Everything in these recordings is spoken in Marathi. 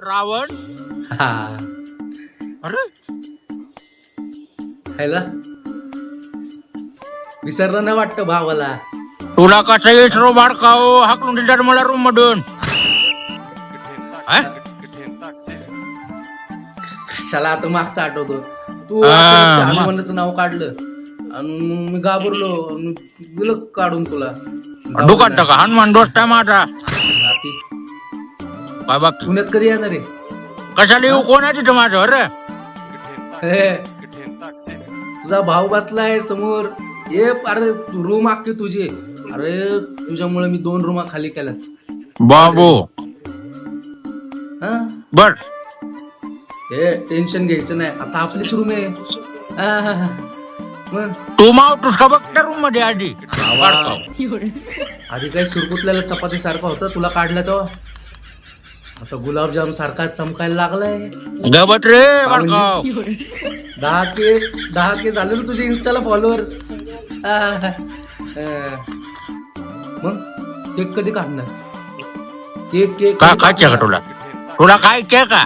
रावण. हा अरे खायला विसरलं नाही वाटतं भावाला. तुला कसं येत रो बाडकाओ हाकलून दिलं मला रूम मधून. कशाला आता मागचं आठवतो तू हा, हनुमानाचं नाव काढलं आणि मग मी घाबरलो आणि दिलं काढून तुला. जाऊ दुकान दे टाका ना. हनुमान दोस्त आहे माझा. हाती. काय बघ पुण्यात कधी येणार आहे? कशाला येऊ कोण आहे तिथं माझं. अरे हे, तुझा भाऊ बसलाय समोर. ये अरे रूम अख्खी तुझी. अरे तुझ्यामुळे मी 2 रूमा खाली केल्यात. बाबू हा बर हे टेन्शन घ्यायचं नाही आता आपलीच रूम आहे. हा, हा, हा. मग तू मावतोस का बघ त्या रूम मध्ये आधी. बाडकाओ. आधी काही सुरकुतल्याला चपाती सारखा होता तुला काढला तेव्हा. आता गुलाबजाम सारखा चमकायला लागलाय. गबट रे बाडकाओ. 10K झाले ना तुझे इन्स्टाला फॉलोअर्स. मग केक कधी काढणार? केक केक काय कधी खायचं का काढणार? तुला खायचंय का?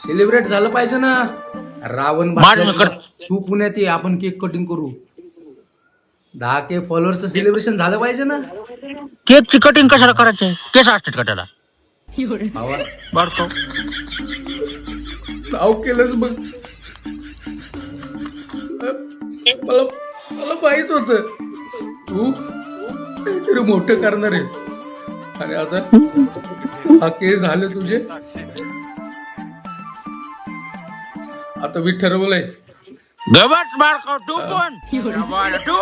सेलिब्रेट झालं पाहिजे ना. रावण मार बसला मी कर. तुझा. तू पुण्यात ये आपण केक कटिंग करू. 10K फॉलोअरचं सेलिब्रेशन झालं पाहिजे ना. केकची कटिंग कशाला करायचंय? केस असतात का त्याला? भावा बाडकाओ. नाव केलंच बघ. मला मला माहित होत तू काहीतरी मोठं करणार आहे. आणि आता हा केस झाले तुझे. आता मी ठरवलंय गबट बाडकाओ तू कोण? तू